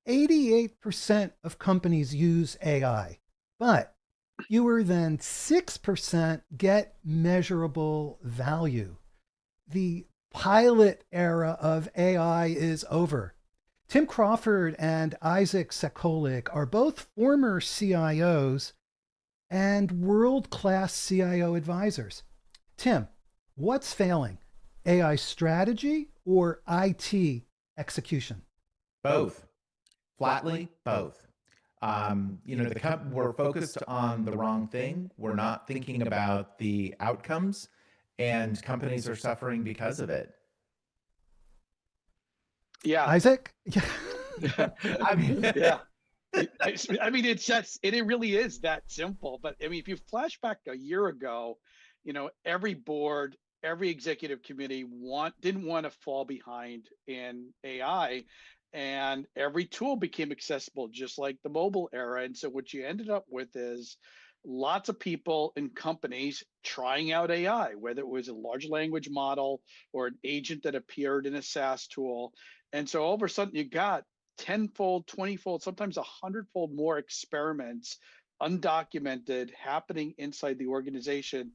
88% of companies use AI, but fewer than 6% get measurable value. The pilot era of AI is over. Tim Crawford and Isaac Sekulik are both former CIOs and world class CIO advisors. Tim, what's failing? AI strategy or IT execution? Both. Flatly, both. We're focused on the wrong thing. We're not thinking about the outcomes, and companies are suffering because of it. Yeah. Isaac? I mean, Yeah. I mean, it really is that simple. But I mean, if you flash back a year ago, every board, every executive committee didn't want to fall behind in AI, and every tool became accessible, just like the mobile era. And so what you ended up with is lots of people and companies trying out AI, whether it was a large language model or an agent that appeared in a SaaS tool. And so all of a sudden you got tenfold, 20-fold, sometimes 100-fold more experiments undocumented happening inside the organization.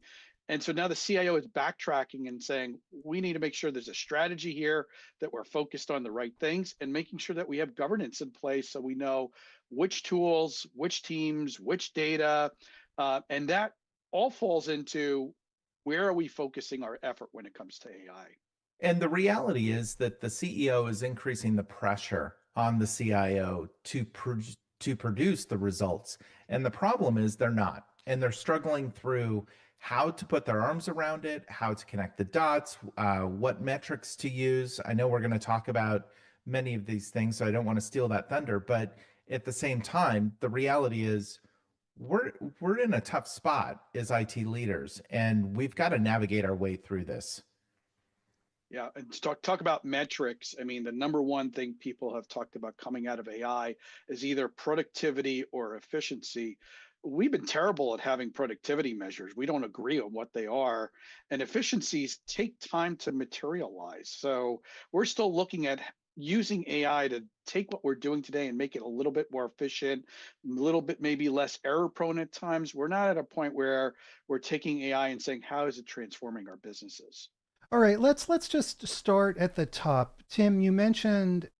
And so now the CIO is backtracking and saying, we need to make sure there's a strategy here, that we're focused on the right things, and making sure that we have governance in place so we know which tools, which teams, which data. And that all falls into, where are we focusing our effort when it comes to AI? and the reality is that the CEO is increasing the pressure on the CIO to produce the results. And the problem is they're not. And they're struggling through how to put their arms around it, how to connect the dots, what metrics to use. I know we're going to talk about many of these things, so I don't want to steal that thunder. But at the same time, the reality is we're in a tough spot as IT leaders, and we've got to navigate our way through this. Yeah, and to talk about metrics. I mean, the number one thing people have talked about coming out of AI is either productivity or efficiency. We've been terrible at having productivity measures. We don't agree on what they are, and efficiencies take time to materialize. So we're still looking at using AI to take what we're doing today and make it a little bit more efficient, a little bit maybe less error prone at times. We're not at a point where we're taking AI and saying, how is it transforming our businesses? All right, let's just start at the top. Tim, you mentioned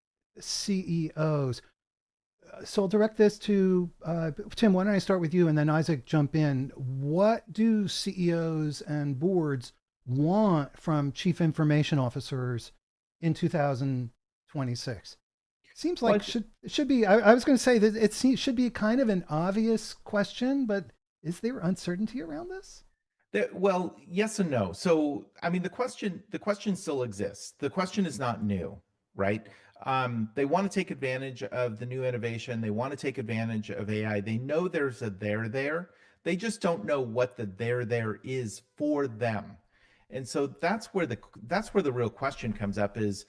CEOs. So I'll direct this to Tim. Why don't I start with you and then Isaac jump in? What do CEOs and boards want from chief information officers in 2026? Seems like Well, should be. I was going to say that should be kind of an obvious question, but is there uncertainty around this? Well, yes and no. So, I mean, the question still exists. The question is not new, right? They want to take advantage of the new innovation. They want to take advantage of AI. They know there's a there there. They just don't know what the there is for them. And so that's where the real question comes up is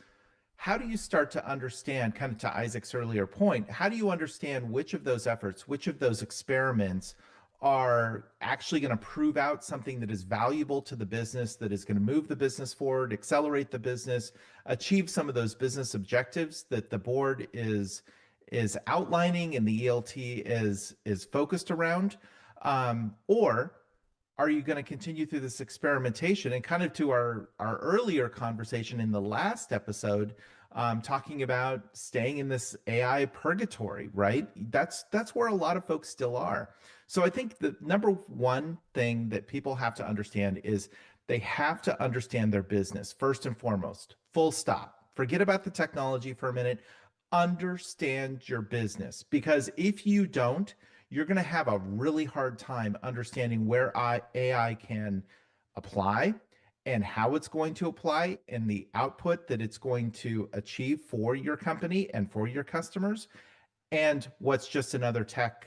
how do you start to understand, kind of to Isaac's earlier point, how do you understand which of those efforts, which of those experiments are actually going to prove out something that is valuable to the business, that is going to move the business forward, accelerate the business, achieve some of those business objectives that the board is outlining and the ELT is focused around, or are you going to continue through this experimentation and kind of to our earlier conversation in the last episode, talking about staying in this AI purgatory, right? That's where a lot of folks still are. So I think the number one thing that people have to understand is they have to understand their business first and foremost. Full stop. Forget about the technology for a minute. Understand your business, because if you don't, you're going to have a really hard time understanding where AI can apply and how it's going to apply and the output that it's going to achieve for your company and for your customers, and what's just another tech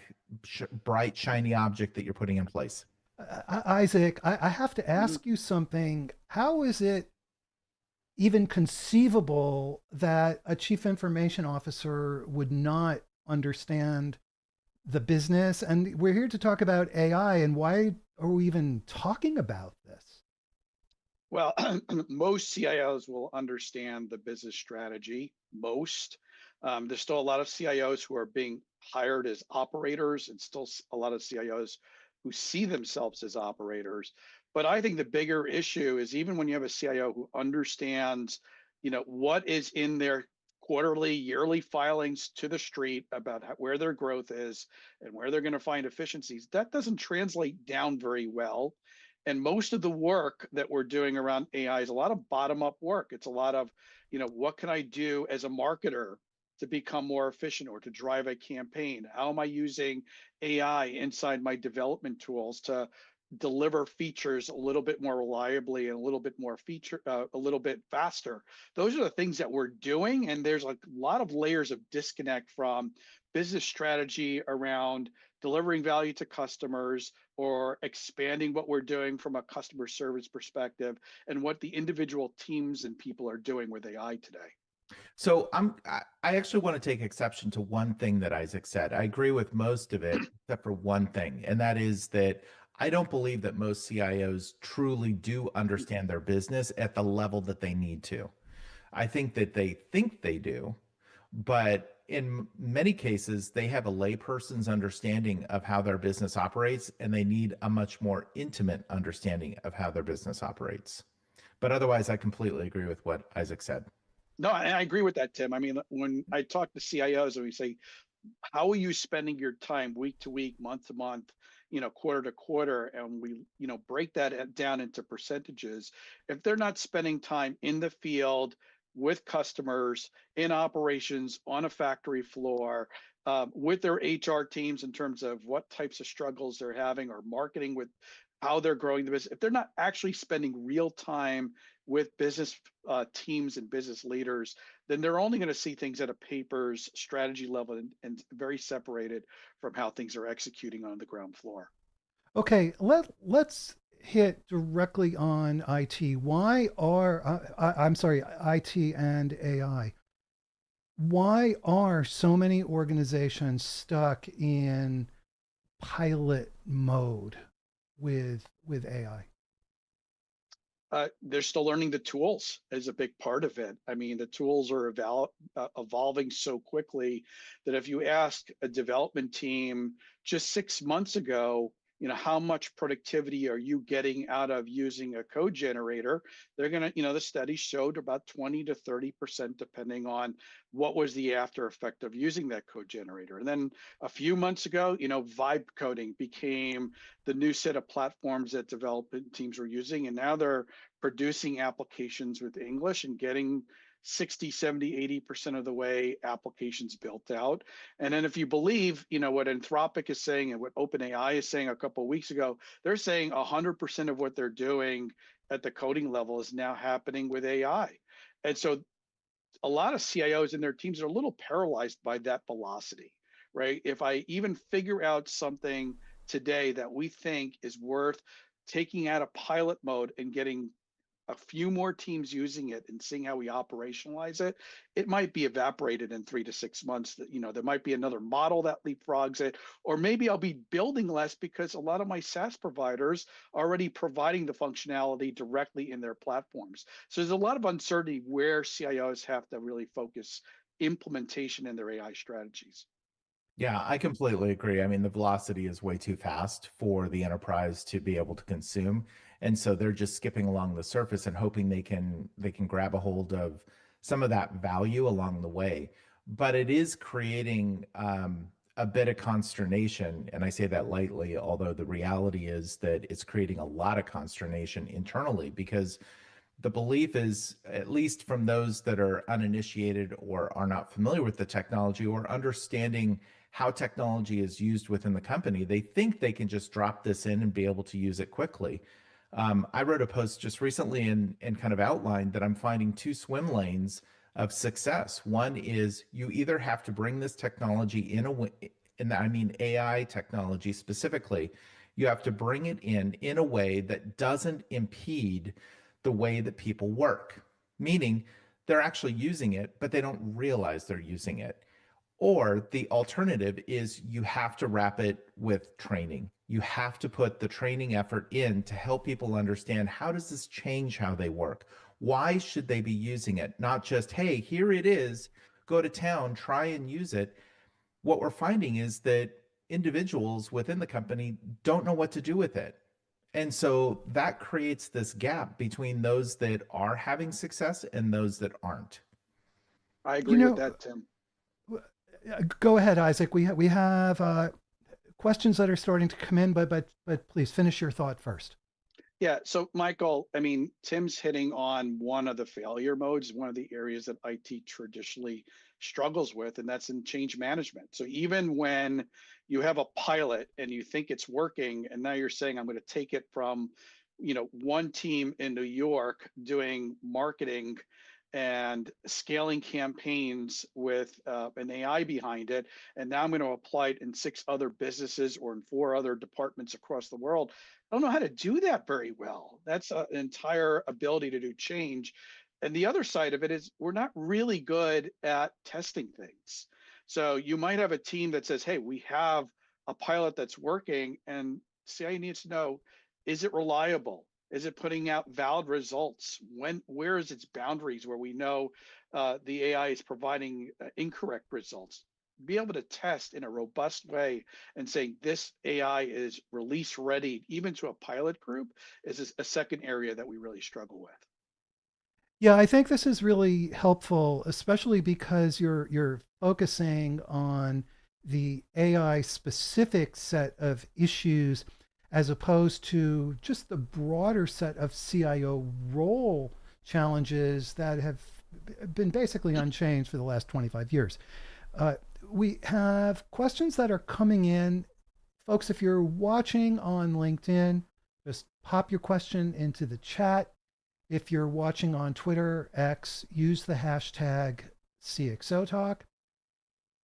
bright shiny object that you're putting in place. Isaac, I have to Mhm. ask you something. How is it even conceivable that a chief information officer would not understand the business? And we're here to talk about AI, and why are we even talking about this? Well, most CIOs will understand the business strategy. Most. There's still a lot of CIOs who are being hired as operators, and still a lot of CIOs who see themselves as operators. But I think the bigger issue is even when you have a CIO who understands, what is in their quarterly, yearly filings to the street about where their growth is and where they're going to find efficiencies, that doesn't translate down very well. And most of the work that we're doing around AI is a lot of bottom up work. It's a lot of, what can I do as a marketer to become more efficient or to drive a campaign? How am I using AI inside my development tools to deliver features a little bit more reliably and a little bit more a little bit faster? Those are the things that we're doing. And there's a lot of layers of disconnect from business strategy around delivering value to customers or expanding what we're doing from a customer service perspective and what the individual teams and people are doing with AI today. So I actually want to take exception to one thing that Isaac said. I agree with most of it, except for one thing, and that is that I don't believe that most CIOs truly do understand their business at the level that they need to. I think that they think they do, but in many cases, they have a layperson's understanding of how their business operates, and they need a much more intimate understanding of how their business operates. But otherwise, I completely agree with what Isaac said. No, I agree with that, Tim. I mean, when I talk to CIOs and we say, how are you spending your time week to week, month to month, quarter to quarter, and we, break that down into percentages. If they're not spending time in the field with customers, in operations, on a factory floor, with their HR teams in terms of what types of struggles they're having, or marketing with how they're growing the business, if they're not actually spending real time with business teams and business leaders, then they're only going to see things at a paper's strategy level and very separated from how things are executing on the ground floor. Okay, let's hit directly on IT. Why are I'm sorry, IT and AI? Why are so many organizations stuck in pilot mode with AI? They're still learning the tools is a big part of it. I mean, the tools are evolving so quickly that if you ask a development team just 6 months ago, how much productivity are you getting out of using a code generator? They're going to, the study showed about 20 to 30%, depending on what was the after effect of using that code generator. And then a few months ago, vibe coding became the new set of platforms that development teams were using. And now they're producing applications with English and getting 60, 70, 80% of the way applications built out. And then if you believe, what Anthropic is saying and what OpenAI is saying a couple of weeks ago, they're saying 100% of what they're doing at the coding level is now happening with AI. And so a lot of CIOs and their teams are a little paralyzed by that velocity, right? If I even figure out something today that we think is worth taking out of pilot mode and getting a few more teams using it and seeing how we operationalize it, it might be evaporated in 3 to 6 months. That there might be another model that leapfrogs it, or maybe I'll be building less because a lot of my SaaS providers are already providing the functionality directly in their platforms. So there's a lot of uncertainty where CIOs have to really focus implementation in their AI strategies. Yeah, I completely agree. I mean, the velocity is way too fast for the enterprise to be able to consume. And so they're just skipping along the surface and hoping they can grab a hold of some of that value along the way. But it is creating a bit of consternation, and I say that lightly, although the reality is that it's creating a lot of consternation internally because the belief is, at least from those that are uninitiated or are not familiar with the technology or understanding how technology is used within the company, they think they can just drop this in and be able to use it quickly. I wrote a post just recently and kind of outlined that I'm finding two swim lanes of success. One is you either have to bring this technology in a way, and I mean AI technology specifically, you have to bring it in a way that doesn't impede the way that people work, meaning they're actually using it, but they don't realize they're using it. Or the alternative is you have to wrap it with training. You have to put the training effort in to help people understand, how does this change how they work? Why should they be using it? Not just, hey, here it is, go to town, try and use it. What we're finding is that individuals within the company don't know what to do with it. And so that creates this gap between those that are having success and those that aren't. I You agree with know, that, Tim. go ahead, Isaac. We have questions that are starting to come in, but please finish your thought first. Yeah. So, Michael, I mean, Tim's hitting on one of the failure modes, one of the areas that IT traditionally struggles with, and that's in change management. So, even when you have a pilot and you think it's working, and now you're saying, I'm going to take it from, one team in New York doing marketing and scaling campaigns with an AI behind it. And now I'm going to apply it in 6 other businesses or in 4 other departments across the world. I don't know how to do that very well. That's an entire ability to do change. And the other side of it is we're not really good at testing things. So you might have a team that says, hey, we have a pilot that's working, and CIO needs to know, is it reliable? Is it putting out valid results? Where is its boundaries where we know the AI is providing incorrect results? Be able to test in a robust way and saying this AI is release ready, even to a pilot group, is a second area that we really struggle with. Yeah, I think this is really helpful, especially because you're focusing on the AI specific set of issues as opposed to just the broader set of CIO role challenges that have been basically unchanged for the last 25 years. Uh, we have questions that are coming in. Folks, if you're watching on LinkedIn, just pop your question into the chat. If you're watching on Twitter, X, use the hashtag CXOTalk.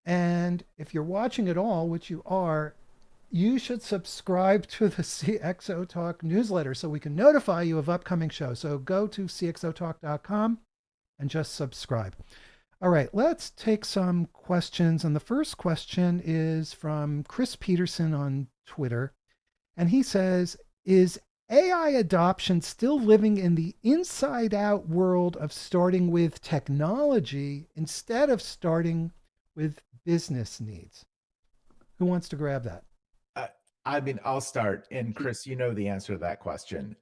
And if you're watching at all, which you are, you should subscribe to the CXOTalk newsletter so we can notify you of upcoming shows. So go to CXOTalk.com and just subscribe. All right, let's take some questions. And the first question is from Chris Peterson on Twitter. And he says, is AI adoption still living in the inside out world of starting with technology instead of starting with business needs? Who wants to grab that? I mean, I'll start. And Chris, you know the answer to that question.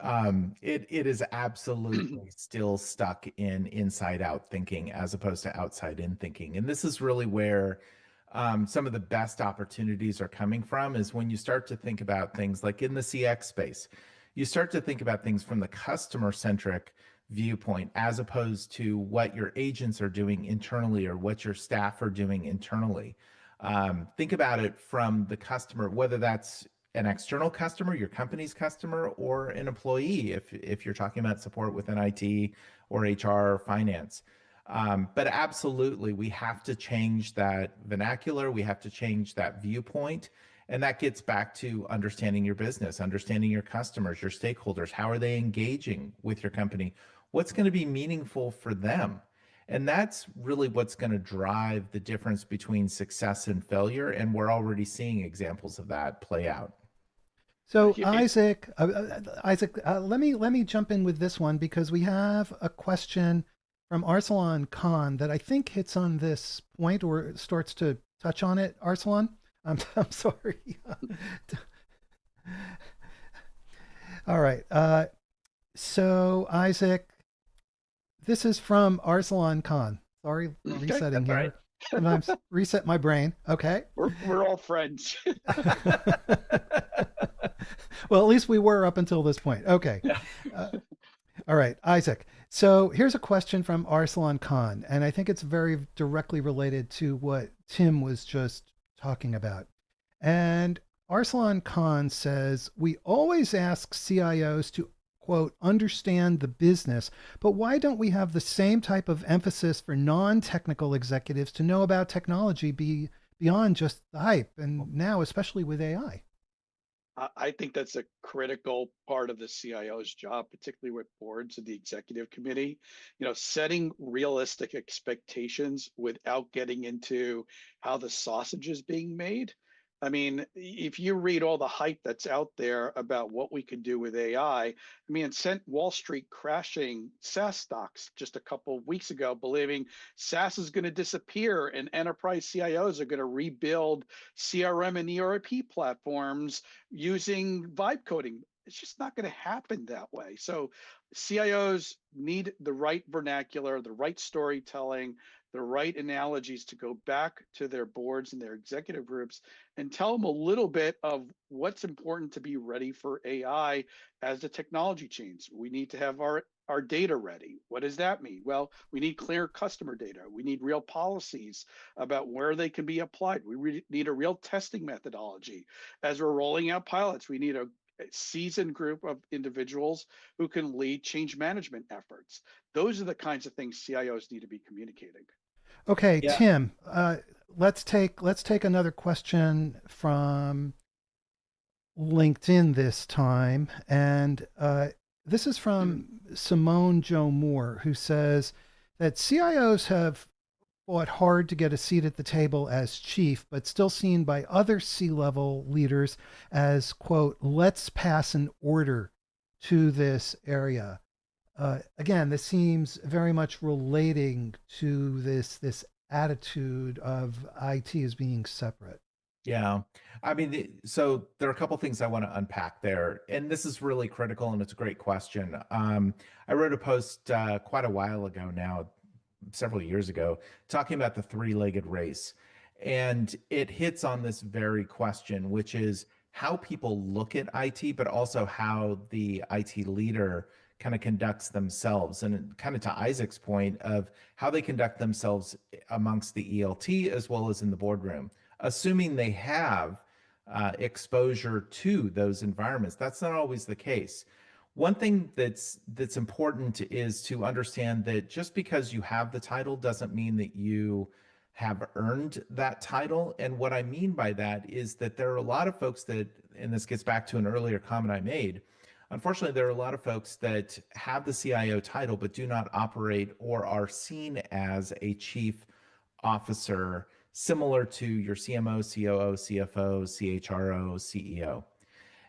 It is absolutely still stuck in inside out thinking as opposed to outside in thinking. And this is really where some of the best opportunities are coming from, is when you start to think about things like in the CX space, you start to think about things from the customer centric viewpoint as opposed to what your agents are doing internally or what your staff are doing internally. Think about it from the customer, whether that's an external customer, your company's customer, or an employee, if you're talking about support within IT or HR or finance. But absolutely, we have to change that vernacular. We have to change that viewpoint. And that gets back to understanding your business, understanding your customers, your stakeholders. How are they engaging with your company? What's going to be meaningful for them? And that's really what's going to drive the difference between success and failure. And we're already seeing examples of that play out. So Yeah, Isaac, let me jump in with this one because we have a question from Arsalan Khan that I think hits on this point or starts to touch on it. Arsalan, I'm sorry. All right. So Isaac, this is from Arsalan Khan. Sorry, resetting That's all here. right. Sometimes reset my brain. Okay. we're all friends. Well, at least we were up until this point. Okay. Yeah. All right, Isaac. So here's a question from Arsalan Khan, and I think it's very directly related to what Tim was just talking about. And Arsalan Khan says, we always ask CIOs to, quote, understand the business, but why don't we have the same type of emphasis for non-technical executives to know about technology beyond just the hype, and now especially with AI? I think that's a critical part of the CIO's job, particularly with boards and the executive committee. Setting realistic expectations without getting into how the sausage is being made. I mean, if you read all the hype that's out there about what we can do with AI, I mean, it sent Wall Street crashing SaaS stocks just a couple of weeks ago, believing SaaS is going to disappear and enterprise CIOs are going to rebuild CRM and ERP platforms using vibe coding. It's just not going to happen that way. So CIOs need the right vernacular, the right storytelling, the right analogies to go back to their boards and their executive groups and tell them a little bit of what's important to be ready for AI as the technology changes. We need to have our data ready. What does that mean? Well, we need clear customer data. We need real policies about where they can be applied. We need a real testing methodology. As we're rolling out pilots, we need a seasoned group of individuals who can lead change management efforts. Those are the kinds of things CIOs need to be communicating. Okay, Yeah. Tim, let's take another question from LinkedIn this time, and this is from Simone Joe Moore, who says that CIOs have fought hard to get a seat at the table as chief, but still seen by other C-level leaders as, quote, let's pass an order to this area. Again, this seems very much relating to this attitude of IT as being separate. Yeah. I mean, so there are a couple things I want to unpack there, and this is really critical, and it's a great question. I wrote a post quite a while ago now, several years ago, talking about the three-legged race. And it hits on this very question, which is how people look at IT, but also how the IT leader kind of conducts themselves. And kind of to Isaac's point of how they conduct themselves amongst the ELT as well as in the boardroom, assuming they have exposure to those environments. That's not always the case. One thing that's important is to understand that just because you have the title doesn't mean that you have earned that title. And what I mean by that is that there are a lot of folks that, and this gets back to an earlier comment I made, unfortunately, there are a lot of folks that have the CIO title but do not operate or are seen as a chief officer similar to your CMO, COO, CFO, CHRO, CEO.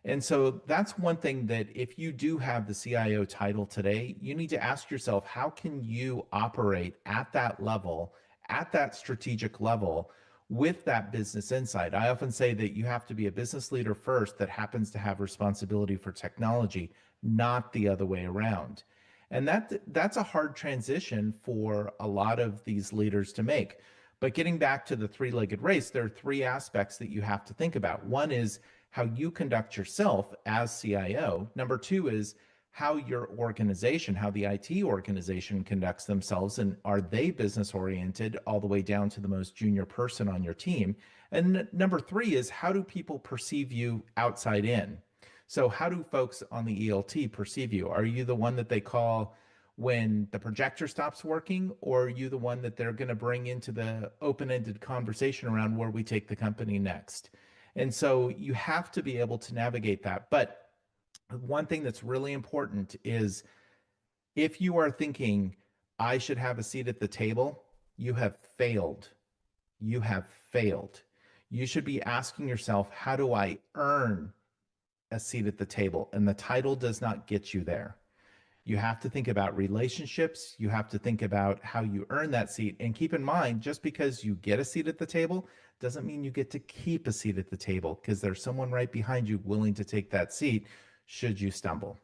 And so that's one thing that if you do have the CIO title today, you need to ask yourself, how can you operate at that level, at that strategic level with that business insight? I often say that you have to be a business leader first that happens to have responsibility for technology, not the other way around. And that's a hard transition for a lot of these leaders to make. But getting back to the three-legged race, there are three aspects that you have to think about. One is how you conduct yourself as CIO. Number two is how your organization, how the IT organization conducts themselves, and are they business oriented all the way down to the most junior person on your team? And number three is how do people perceive you outside in? So how do folks on the ELT perceive you? Are you the one that they call when the projector stops working, or are you the one that they're going to bring into the open-ended conversation around where we take the company next? And so you have to be able to navigate that. But one thing that's really important is if you are thinking, I should have a seat at the table, you have failed. You have failed. You should be asking yourself, how do I earn a seat at the table? And the title does not get you there. You have to think about relationships. You have to think about how you earn that seat. And keep in mind, just because you get a seat at the table doesn't mean you get to keep a seat at the table, because there's someone right behind you willing to take that seat should you stumble.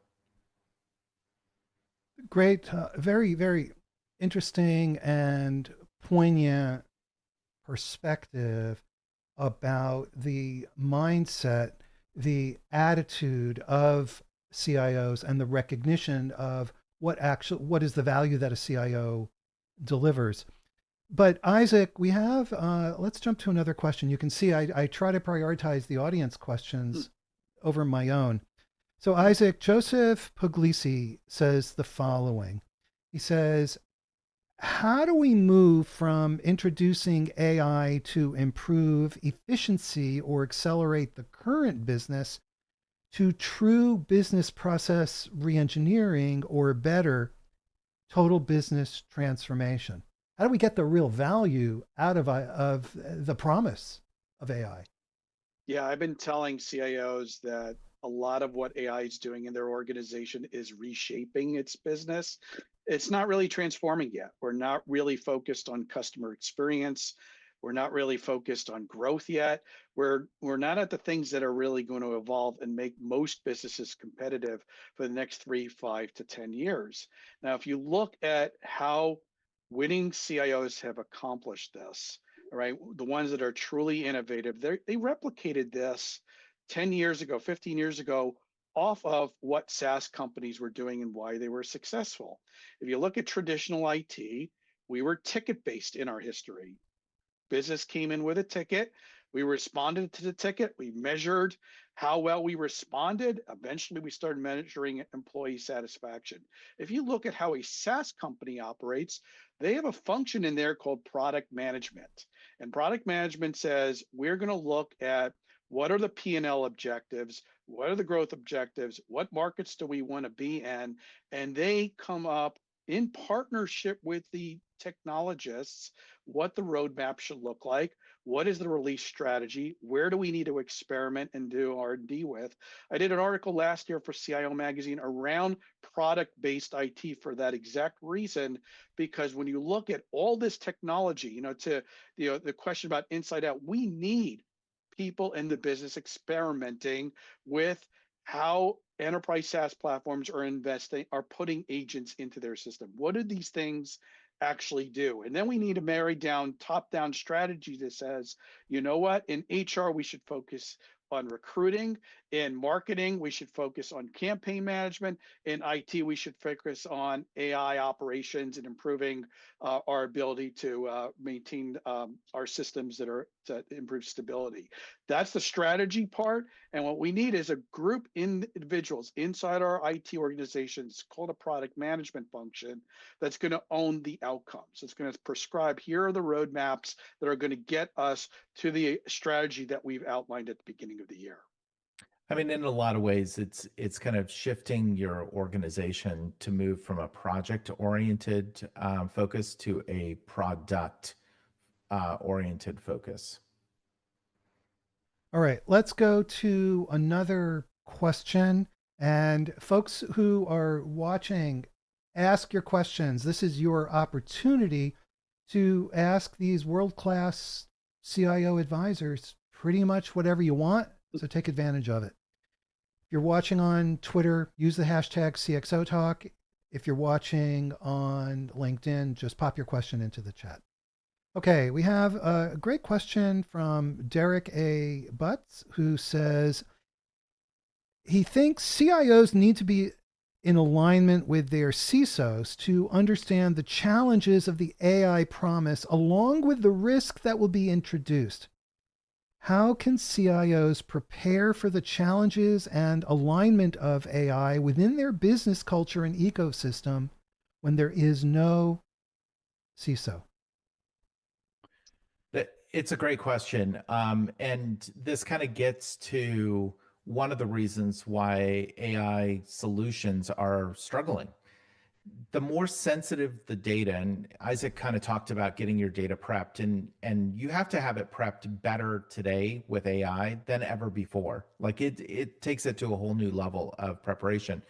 Great, very, very interesting and poignant perspective about the mindset, the attitude of CIOs, and the recognition of what is the value that a CIO delivers. But Isaac, we have let's jump to another question. You can see I try to prioritize the audience questions over my own. So Isaac, Joseph Puglisi says the following. He says, how do we move from introducing AI to improve efficiency or accelerate the current business to true business process reengineering, or better, total business transformation? How do we get the real value out of the promise of AI? Yeah, I've been telling CIOs that a lot of what AI is doing in their organization is reshaping its business. It's not really transforming yet. We're not really focused on customer experience. We're not really focused on growth yet. We're not at the things that are really going to evolve and make most businesses competitive for the next 3, 5 to 10 years. Now, if you look at how winning CIOs have accomplished this, right? The ones that are truly innovative, they replicated this 10 years ago, 15 years ago, off of what SaaS companies were doing and why they were successful. If you look at traditional IT, we were ticket based in our history. Business came in with a ticket. We responded to the ticket. We measured how well we responded. Eventually, we started measuring employee satisfaction. If you look at how a SaaS company operates, they have a function in there called product management. And product management says, we're going to look at what are the P&L objectives, what are the growth objectives, what markets do we want to be in, and they come up in partnership with the technologists what the roadmap should look like, what is the release strategy, where do we need to experiment and do R&D with. I did an article last year for CIO magazine around product-based IT for that exact reason, because when you look at all this technology, to the question about inside out, we need people in the business experimenting with how enterprise SaaS platforms are putting agents into their system. What do these things actually do? And then we need to marry down top-down strategy that says, you know what, in HR, we should focus on recruiting. In marketing, we should focus on campaign management. In IT, we should focus on AI operations and improving our ability to maintain our systems that improve stability. That's the strategy part. And what we need is a group individuals inside our IT organizations called a product management function that's going to own the outcomes. It's going to prescribe, here are the roadmaps that are going to get us to the strategy that we've outlined at the beginning of the year. I mean, in a lot of ways, it's kind of shifting your organization to move from a project-oriented focus to a product oriented focus. All right, let's go to another question. And folks who are watching, ask your questions. This is your opportunity to ask these world-class CIO advisors pretty much whatever you want. So take advantage of it. If you're watching on Twitter, use the hashtag CXOTalk. If you're watching on LinkedIn, just pop your question into the chat. Okay, we have a great question from Derek A. Butts, who says he thinks CIOs need to be in alignment with their CISOs to understand the challenges of the AI promise, along with the risk that will be introduced. How can CIOs prepare for the challenges and alignment of AI within their business culture and ecosystem when there is no CISO? It's a great question. And this kind of gets to one of the reasons why AI solutions are struggling. The more sensitive the data, and Isaac kind of talked about getting your data prepped, and you have to have it prepped better today with AI than ever before. Like it takes it to a whole new level of preparation.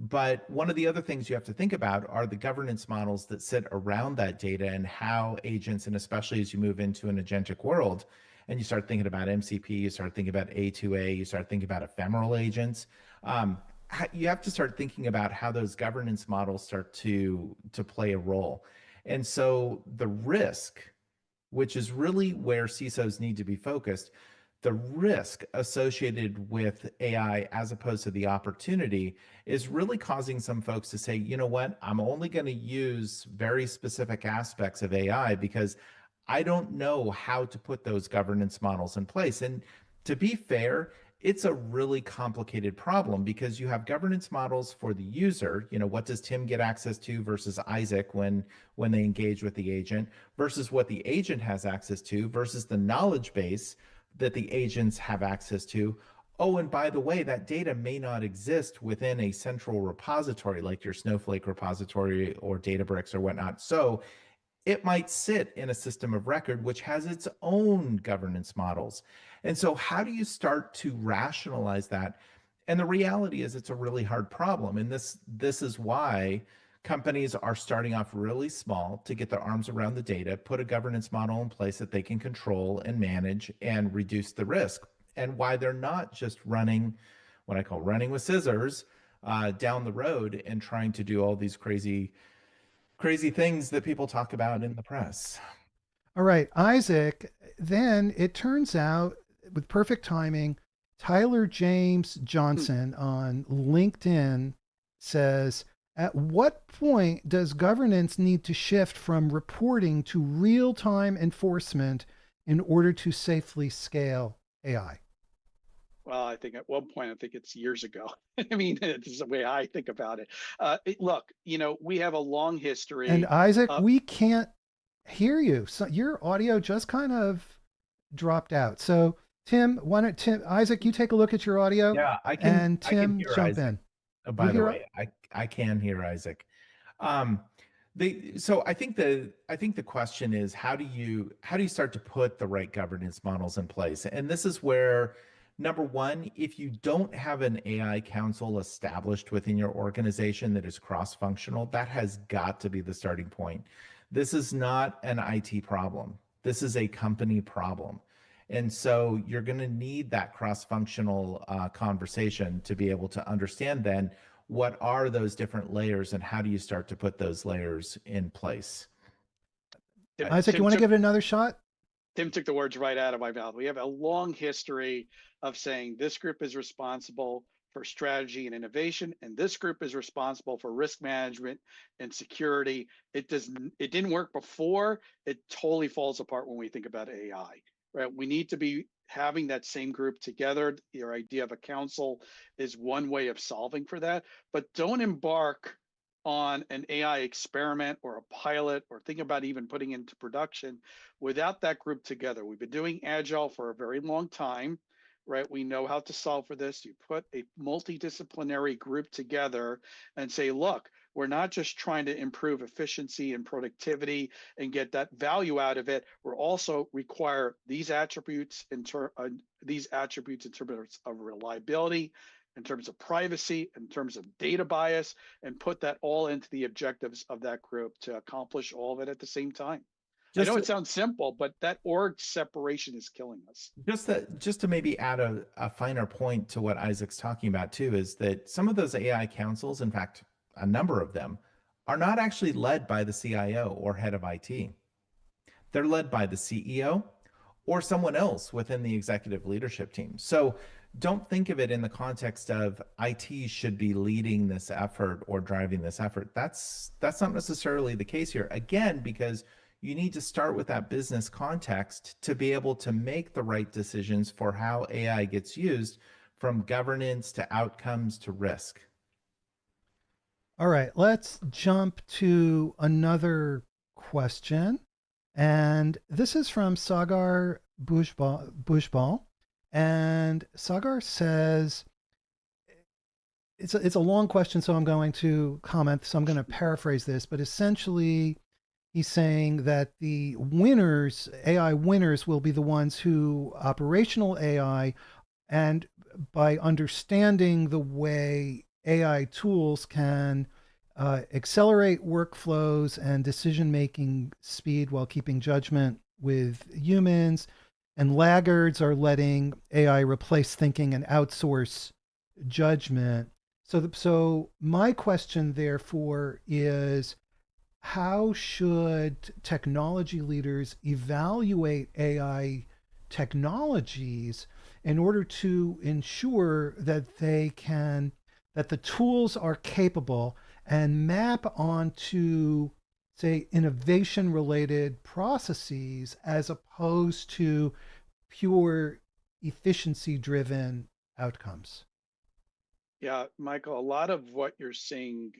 But one of the other things you have to think about are the governance models that sit around that data and how agents, and especially as you move into an agentic world and you start thinking about MCP, you start thinking about A2A, you start thinking about ephemeral agents. You have to start thinking about how those governance models start to play a role. And so the risk, which is really where CISOs need to be focused, the risk associated with AI as opposed to the opportunity is really causing some folks to say, you know what, I'm only going to use very specific aspects of AI because I don't know how to put those governance models in place. And to be fair, it's a really complicated problem because you have governance models for the user. You know, what does Tim get access to versus Isaac when they engage with the agent, versus what the agent has access to versus the knowledge base that the agents have access to, Oh, and by the way, that data may not exist within a central repository like your Snowflake repository or Databricks or whatnot. So it might sit in a system of record which has its own governance models. And so, how do you start to rationalize that? And the reality is, it's a really hard problem. And this is why companies are starting off really small to get their arms around the data, put a governance model in place that they can control and manage and reduce the risk. And why they're not just running what I call running with scissors down the road and trying to do all these crazy things that people talk about in the press. All right, Isaac, then it turns out with perfect timing, Tyler James Johnson on LinkedIn says, at what point does governance need to shift from reporting to real time enforcement in order to safely scale AI? Well, I think at one point, I think it's years ago. I mean, it's the way I think about it. Look, we have a long And history Isaac, of. we can't hear you. So your audio just kind of dropped out. So Tim, why don't Tim Isaac, you take a look at your audio Yeah, and I can Tim hear jump Isaac. in. Oh, You by the hear way, I can hear Isaac. Um, so I think the question is how do you start to put the right governance models in place? And this is where number one, if you don't have an AI council established within your organization that is cross-functional, that has got to be the starting point. This is not an IT problem. This is a company problem. And so you're going to need that cross-functional conversation to be able to understand then what are those different layers and how do you start to put those layers in place? Tim, Isaac, you Tim want to took give it another shot? Tim took the words right out of my mouth. We have a long history of saying this group is responsible for strategy and innovation, and this group is responsible for risk management and security. It didn't work before. It totally falls apart when we think about AI. Right? We need to be having that same group together. Your idea of a council is one way of solving for that, but don't embark on an AI experiment or a pilot or think about even putting into production without that group together. We've been doing agile for a very long time, right? We know how to solve for this. You put a multidisciplinary group together and say, look, we're not just trying to improve efficiency and productivity and get that value out of it. We're also require these attributes in terms of reliability, in terms of privacy, in terms of data bias, and put that all into the objectives of that group to accomplish all of it at the same time. I know Just it sounds simple, but that org separation is killing us. just to maybe add a finer point to what Isaac's talking about too, is that some of those AI councils, in fact, a number of them, are not actually led by the CIO or head of IT. They're led by the CEO or someone else within the executive leadership team. So don't think of it in the context of IT should be leading this effort or driving this effort. That's not necessarily the case here. Again, because you need to start with that business context to be able to make the right decisions for how AI gets used, from governance to outcomes to risk. All right, let's jump to another question. And this is from Sagar Bujbal. And Sagar says, it's a long question, so I'm going to comment. So I'm going to paraphrase this, but essentially, he's saying that the winners, AI winners, will be the ones who operational AI, and by understanding the way AI tools can accelerate workflows and decision making speed while keeping judgment with humans. And laggards are letting AI replace thinking and outsource judgment. So my question, therefore, is how should technology leaders evaluate AI technologies in order to ensure that that the tools are capable and map onto, say, innovation related processes as opposed to pure efficiency driven outcomes? Yeah, Michael, a lot of what you're seeing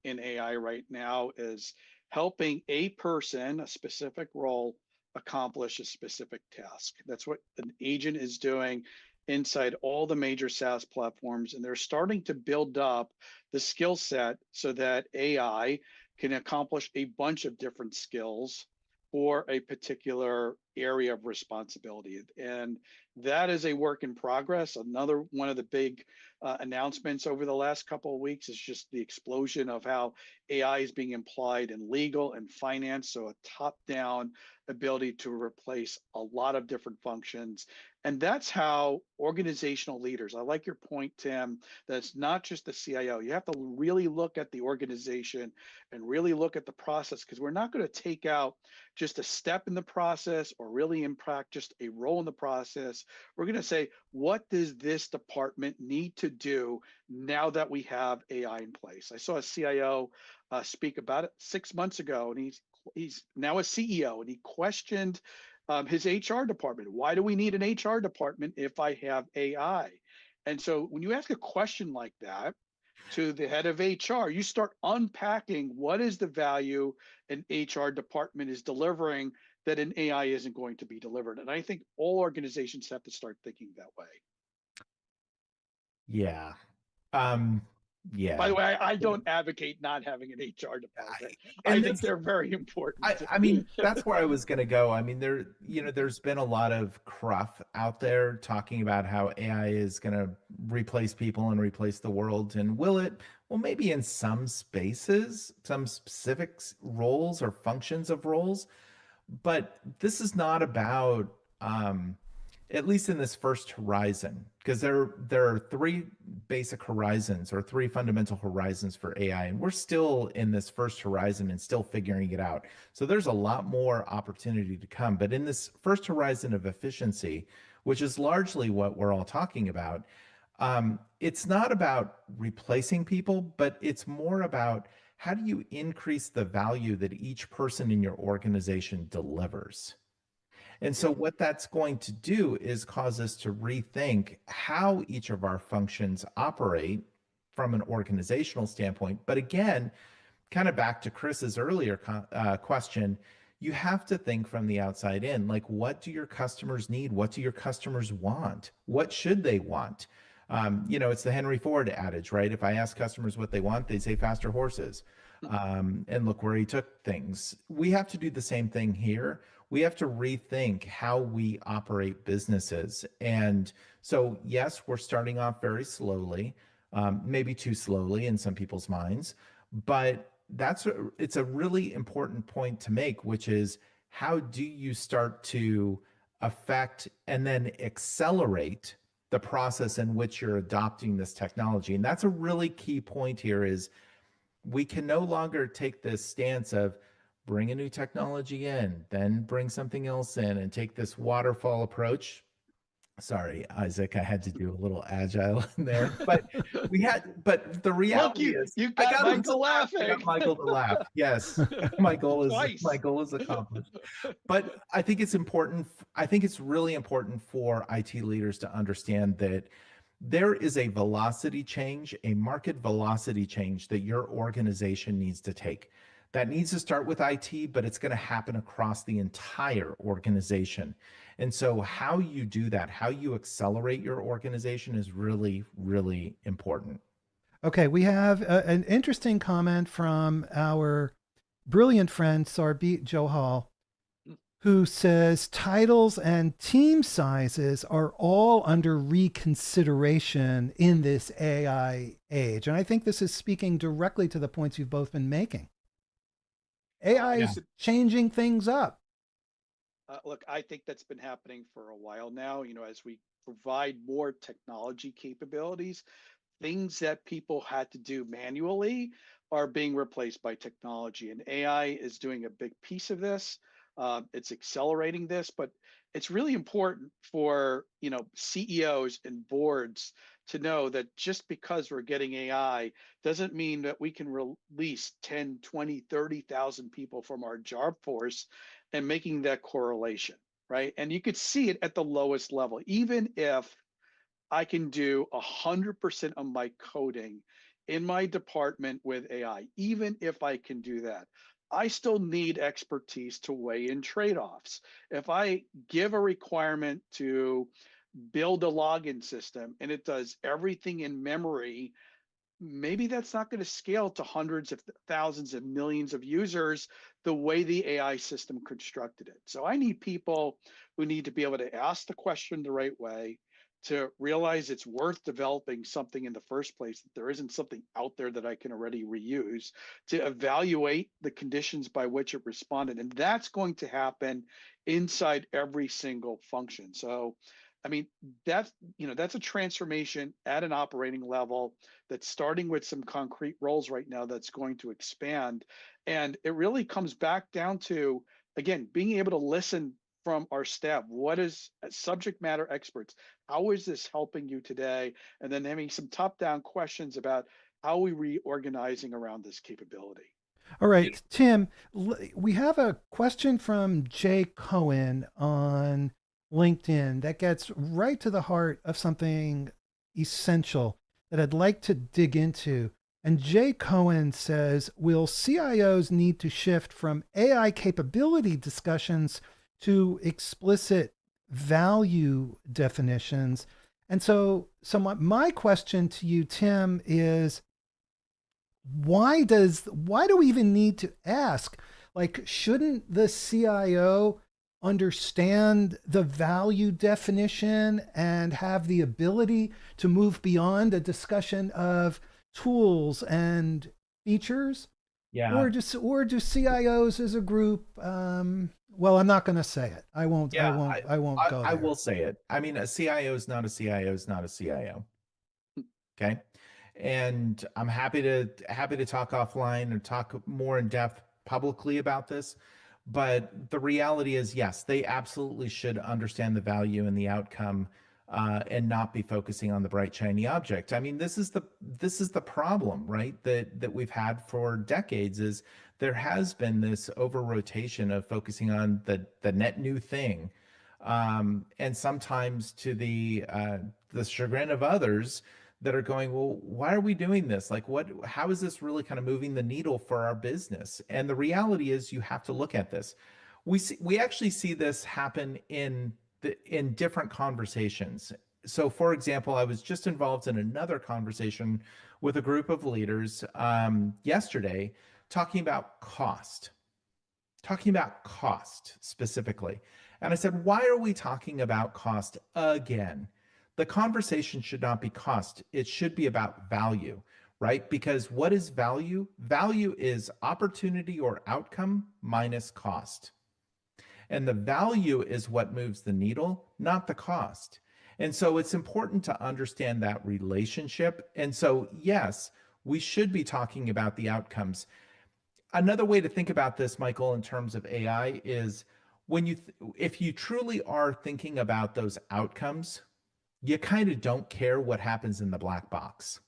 in AI right now is helping a person, a specific role, accomplish a specific task. That's what an agent is doing inside all the major SaaS platforms, and they're starting to build up the skill set so that AI can accomplish a bunch of different skills for a particular area of responsibility. And that is a work in progress. Another one of the big announcements over the last couple of weeks is just the explosion of how AI is being applied in legal and finance. So a top-down ability to replace a lot of different functions. And that's how organizational leaders, I like your point, Tim, that it's not just the CIO. You have to really look at the organization and really look at the process, because we're not going to take out just a step in the process or really impact just a role in the process. We're going to say, what does this department need to do now that we have AI in place? I saw a CIO speak about it 6 months ago, and he's now a CEO, and he questioned his HR department. Why do we need an HR department if I have AI? And so when you ask a question like that to the head of HR, you start unpacking what is the value an HR department is delivering that an AI isn't going to be delivered. And I think all organizations have to start thinking that way. Yeah. Um, By yeah. the way, I don't advocate not having an HR department. I And think that's, they're very important. I mean, that's where I was going to go. I mean, there's been a lot of cruff out there talking about how AI is going to replace people and replace the world. And will it? Well, maybe in some spaces, some specific roles or functions of roles, but this is not about, at least in this first horizon, because there are three basic horizons or three fundamental horizons for AI, and we're still in this first horizon and still figuring it out. So there's a lot more opportunity to come. But in this first horizon of efficiency, which is largely what we're all talking about, it's not about replacing people, but it's more about how do you increase the value that each person in your organization delivers. And so, Yep. what that's going to do is cause us to rethink how each of our functions operate from an organizational standpoint. But again, kind of back to Chris's earlier question, you have to think from the outside in. Like, what do your customers need? What do your customers want? What should they want? It's the Henry Ford adage, right? If I ask customers what they want, they say faster horses. And look where he took things. We have to do the same thing here. We have to rethink how we operate businesses. And so, yes, we're starting off very slowly, maybe too slowly in some people's minds, but it's a really important point to make, which is how do you start to affect and then accelerate the process in which you're adopting this technology? And that's a really key point here is we can no longer take this stance of bring a new technology in, then bring something else in and take this waterfall approach. Sorry, Isaac, I had to do a little agile in there, but the Look, reality is you I got got him to Michael laugh. I laughing got Michael to laugh. Yes, my twice. goal is accomplished. But I think it's important. I think it's really important for IT leaders to understand that there is a velocity change, a market velocity change that your organization needs to take. That needs to start with IT, but it's going to happen across the entire organization. And so, how you do that, how you accelerate your organization is really, really important. Okay, we have an interesting comment from our brilliant friend Sarbjeet Johal, who says titles and team sizes are all under reconsideration in this AI age. And I think this is speaking directly to the points you've both been making. AI I is changing things up. Look, I think that's been happening for a while now. As we provide more technology capabilities, things that people had to do manually are being replaced by technology, and AI is doing a big piece of this. It's accelerating this, but it's really important for CEOs and boards to know that just because we're getting AI doesn't mean that we can release 10, 20, 30,000 people from our job force and making that correlation, right? And you could see it at the lowest level. Even if I can do 100% of my coding in my department with AI, even if I can do that, I still need expertise to weigh in trade-offs. If I give a requirement to build a login system and it does everything in memory, maybe that's not going to scale to hundreds of thousands of millions of users the way the AI system constructed it. So I need people who need to be able to ask the question the right way, to realize it's worth developing something in the first place, that there isn't something out there that I can already reuse, to evaluate the conditions by which it responded. And that's going to happen inside every single function. So I mean, that's, that's a transformation at an operating level that's starting with some concrete roles right now that's going to expand. And it really comes back down to, again, being able to listen from our staff. What is subject matter experts? How is this helping you today? And then having some top-down questions about how are we reorganizing around this capability. All right, Tim, we have a question from Jay Cohen on LinkedIn that gets right to the heart of something essential that I'd like to dig into. And Jay Cohen says, will CIOs need to shift from AI capability discussions to explicit value definitions? And so my question to you, Tim, is why do we even need to ask? Like, shouldn't the CIO understand the value definition and have the ability to move beyond a discussion of tools and features? Yeah. Or do CIOs as a group, well, I'm not going to say it. Yeah, I won't go I there. will say it. I mean, a CIO is not a CIO is not a CIO. Okay. And I'm happy to talk offline or talk more in depth publicly about this. But the reality is, yes, they absolutely should understand the value and the outcome, and not be focusing on the bright shiny object. I mean, this is the problem, right? That we've had for decades is there has been this over rotation of focusing on the net new thing, and sometimes to the chagrin of others that are going, well, why are we doing this? Like, how is this really kind of moving the needle for our business? And the reality is, you have to look at this. We actually see this happen in different conversations. So, for example, I was just involved in another conversation with a group of leaders yesterday, talking about cost specifically. And I said, why are we talking about cost again? The conversation should not be cost, it should be about value, right? Because what is value? Value is opportunity or outcome minus cost. And the value is what moves the needle, not the cost. And so it's important to understand that relationship. And so, yes, we should be talking about the outcomes. Another way to think about this, Michael, in terms of AI is if you truly are thinking about those outcomes, you kind of don't care what happens in the black box,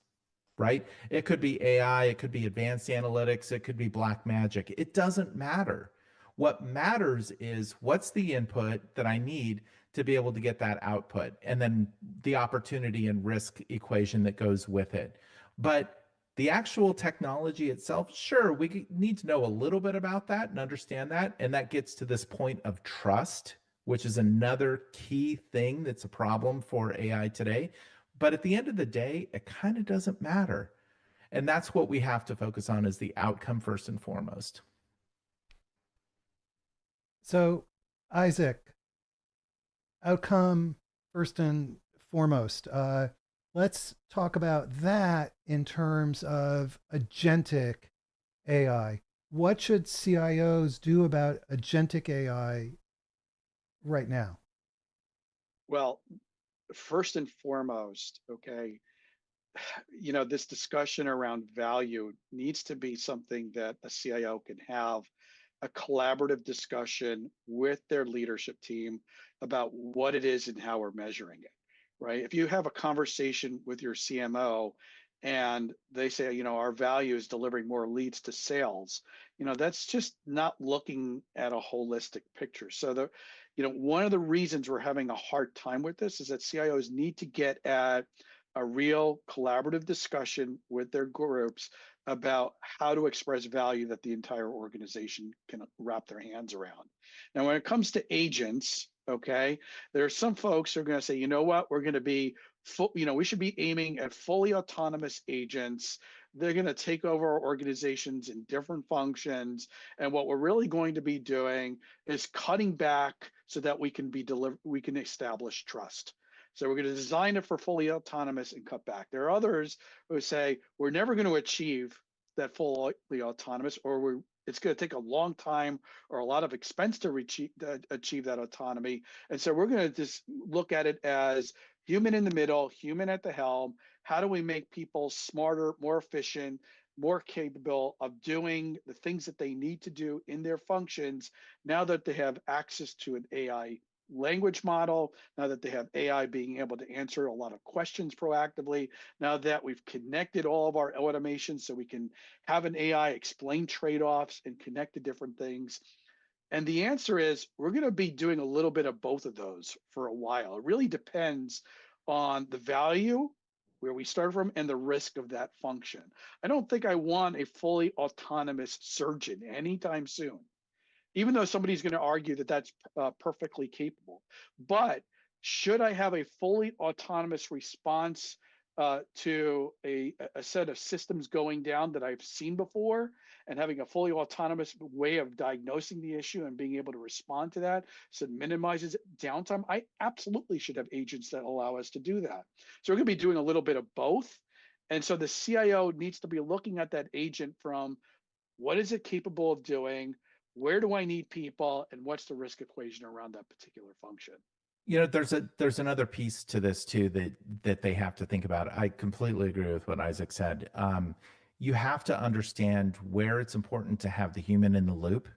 right? It could be AI, it could be advanced analytics, it could be black magic. It doesn't matter. What matters is what's the input that I need to be able to get that output, and then the opportunity and risk equation that goes with it. But the actual technology itself, sure, we need to know a little bit about that and understand that. And that gets to this point of trust, which is another key thing that's a problem for AI today. But at the end of the day, it kind of doesn't matter. And that's what we have to focus on, is the outcome first and foremost. So, Isaac, outcome first and foremost. Let's talk about that in terms of agentic AI. What should CIOs do about agentic AI right now? Well, first and foremost, okay, this discussion around value needs to be something that a CIO can have a collaborative discussion with their leadership team about what it is and how we're measuring it, right? If you have a conversation with your CMO and they say, our value is delivering more leads to sales, that's just not looking at a holistic picture. So one of the reasons we're having a hard time with this is that CIOs need to get at a real collaborative discussion with their groups about how to express value that the entire organization can wrap their hands around. Now, when it comes to agents, okay, there are some folks who are going to say, you know what, we're going to be full, we should be aiming at fully autonomous agents. They're going to take over our organizations in different functions. And what we're really going to be doing is cutting back so that we can we can establish trust. So we're going to design it for fully autonomous and cut back. There are others who say we're never going to achieve that fully autonomous, or it's going to take a long time or a lot of expense to achieve that autonomy. And so we're going to just look at it as human in the middle, human at the helm. How do we make people smarter, more efficient, more capable of doing the things that they need to do in their functions now that they have access to an AI language model, now that they have AI being able to answer a lot of questions proactively, now that we've connected all of our automation so we can have an AI explain trade-offs and connect to different things. And the answer is we're going to be doing a little bit of both of those for a while. It really depends on the value, where we start from, and the risk of that function. I don't think I want a fully autonomous surgeon anytime soon, even though somebody's going to argue that that's perfectly capable. But should I have a fully autonomous response to a set of systems going down that I've seen before, and having a fully autonomous way of diagnosing the issue and being able to respond to that so it minimizes downtime? I absolutely should have agents that allow us to do that. So we're going to be doing a little bit of both. And so the CIO needs to be looking at that agent from what is it capable of doing? Where do I need people, and what's the risk equation around that particular function? There's another piece to this too that they have to think about. I completely agree with what Isaac said. You have to understand where it's important to have the human in the loop,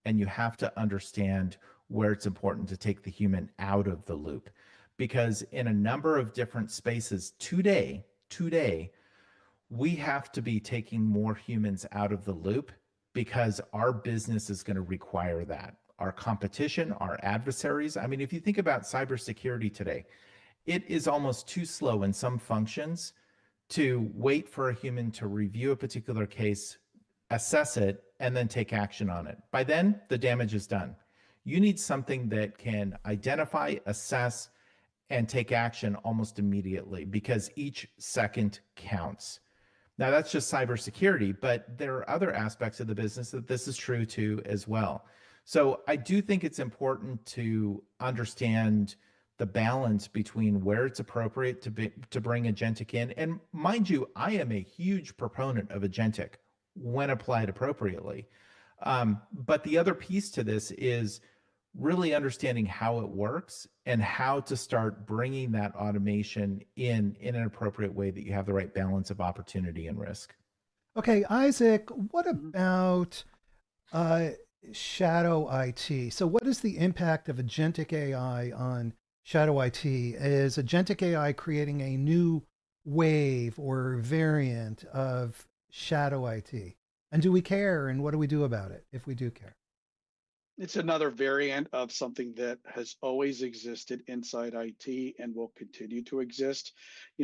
and you have to understand where it's important to take the human out of the loop, because in a number of different spaces today, we have to be taking more humans out of the loop because our business is going to require that. Our competition, our adversaries. I mean, if you think about cybersecurity today, it is almost too slow in some functions to wait for a human to review a particular case, assess it, and then take action on it. By then, the damage is done. You need something that can identify, assess, and take action almost immediately because each second counts. Now, that's just cybersecurity, but there are other aspects of the business that this is true to as well. So I do think it's important to understand the balance between where it's appropriate to bring agentic in. And mind you, I am a huge proponent of agentic when applied appropriately. But the other piece to this is really understanding how it works and how to start bringing that automation in an appropriate way that you have the right balance of opportunity and risk. Okay, Isaac, what Mhm. about uh, shadow IT? So, what is the impact of agentic AI on shadow IT? Is agentic AI creating a new wave or variant of shadow IT? And do we care? And what do we do about it if we do care? It's another variant of something that has always existed inside IT and will continue to exist.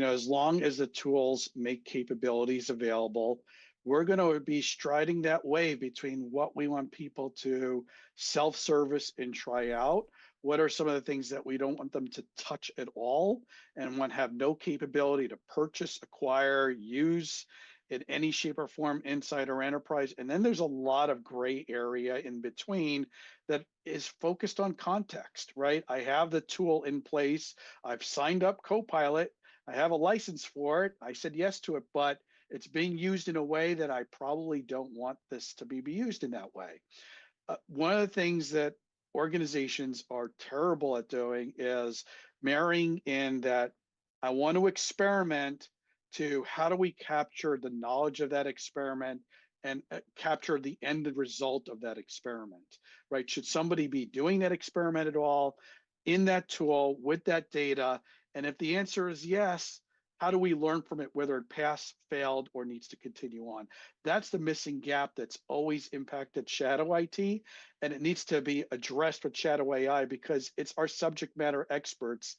As long as the tools make capabilities available, we're going to be striding that wave between what we want people to self-service and try out. What are some of the things that we don't want them to touch at all and want to have no capability to purchase, acquire, use in any shape or form inside our enterprise? And then there's a lot of gray area in between that is focused on context, right? I have the tool in place. I've signed up Copilot. I have a license for it. I said yes to it, but it's being used in a way that I probably don't want this to be used in that way. One of the things that organizations are terrible at doing is marrying in that I want to experiment to how do we capture the knowledge of that experiment and capture the end result of that experiment, right? Should somebody be doing that experiment at all in that tool with that data? And if the answer is yes, how do we learn from it, whether it passed, failed, or needs to continue on? That's the missing gap that's always impacted shadow IT, and it needs to be addressed with shadow AI because it's our subject matter experts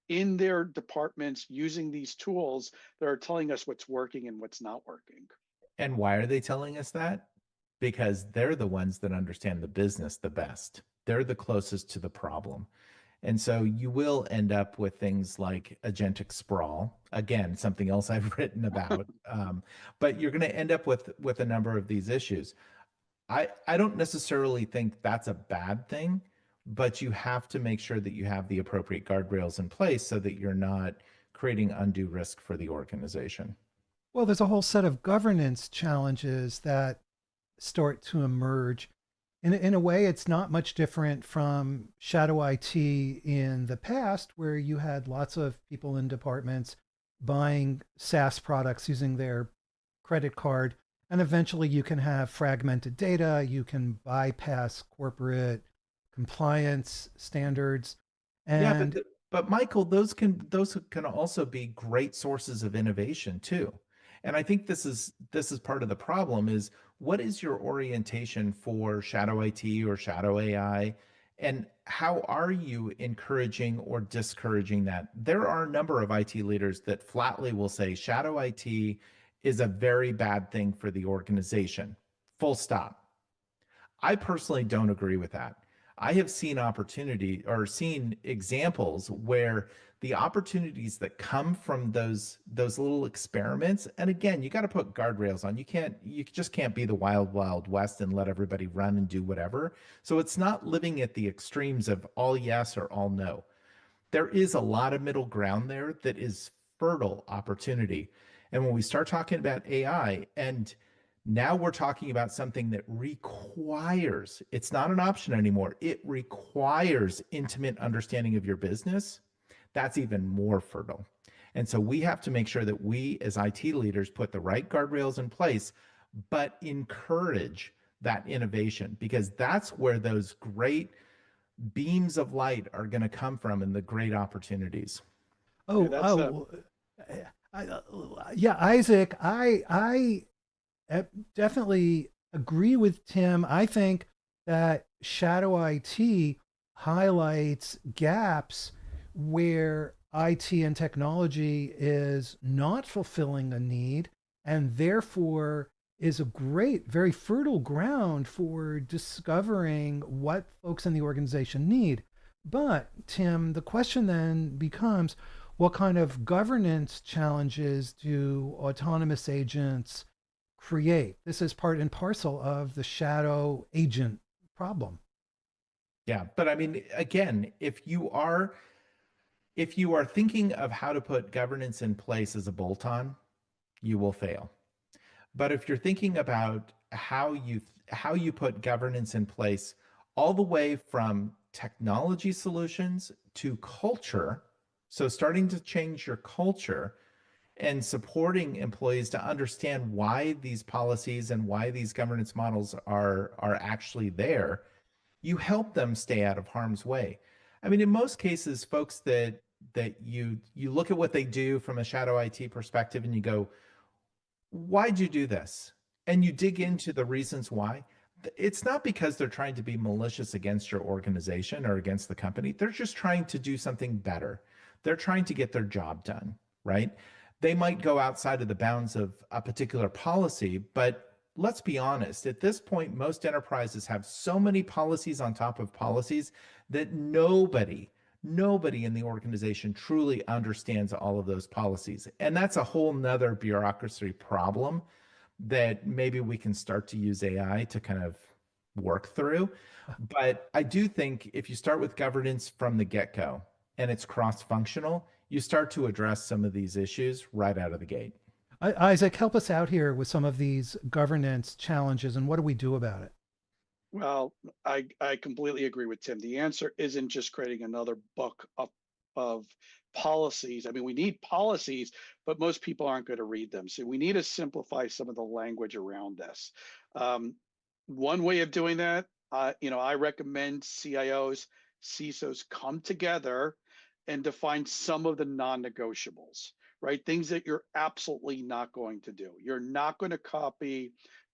in their departments using these tools that are telling us what's working and what's not working. And why are they telling us that? Because they're the ones that understand the business the best. They're the closest to the problem. And so you will end up with things like agentic sprawl. Again, something else I've written about. But you're going to end up with a number of these issues. I don't necessarily think that's a bad thing, but you have to make sure that you have the appropriate guardrails in place so that you're not creating undue risk for the organization. Well, there's a whole set of governance challenges that start to emerge. In a way, it's not much different from shadow IT in the past, where you had lots of people in departments buying SaaS products using their credit card. And eventually you can have fragmented data, you can bypass corporate compliance standards. Yeah, And but Michael, those can also be great sources of innovation too. And I think this is part of the problem is what is your orientation for shadow IT or shadow AI? And how are you encouraging or discouraging that? There are a number of IT leaders that flatly will say shadow IT is a very bad thing for the organization. Full stop. I personally don't agree with that. I have seen opportunity or seen examples where the opportunities that come from those little experiments, and again, you got to put guardrails on. You just can't be the wild west and let everybody run and do whatever. So it's not living at the extremes of all yes or all no. There is a lot of middle ground there that is fertile opportunity. And when we start talking about AI, and now we're talking about something that requires, it's not an option anymore, it requires intimate understanding of your business, that's even more fertile. And so we have to make sure that we as IT leaders put the right guardrails in place, but encourage that innovation because that's where those great beams of light are going to come from and the great opportunities. Yeah, oh, that's oh, yeah, Isaac, I definitely agree with Tim. I think that shadow IT highlights gaps where IT and technology is not fulfilling a need and therefore is a great, very fertile ground for discovering what folks in the organization need. But, Tim, the question then becomes what kind of governance challenges do autonomous agents create? This is part and parcel of the shadow agent problem. Yeah, but I mean, again, if you are thinking of how to put governance in place as a bolt-on, you will fail. But if you're thinking about how you put governance in place all the way from technology solutions to culture, so starting to change your culture and supporting employees to understand why these policies and why these governance models are actually there, you help them stay out of harm's way. I mean, in most cases, folks that you look at what they do from a shadow IT perspective and you go, why'd you do this? And you dig into the reasons why. It's not because they're trying to be malicious against your organization or against the company. They're just trying to do something better. They're trying to get their job done, right? They might go outside of the bounds of a particular policy, but let's be honest, at this point, most enterprises have so many policies on top of policies that nobody in the organization truly understands all of those policies. And that's a whole nother bureaucracy problem that maybe we can start to use AI to kind of work through. But I do think if you start with governance from the get-go and it's cross-functional, you start to address some of these issues right out of the gate. Isaac, help us out here with some of these governance challenges and what do we do about it? Well, I completely agree with Tim. The answer isn't just creating another book of policies. I mean, we need policies, but most people aren't going to read them. So we need to simplify some of the language around this. Um, One way of doing that, I recommend CIOs, CISOs come together and define some of the non-negotiables, right? Things that you're absolutely not going to do. You're not going to copy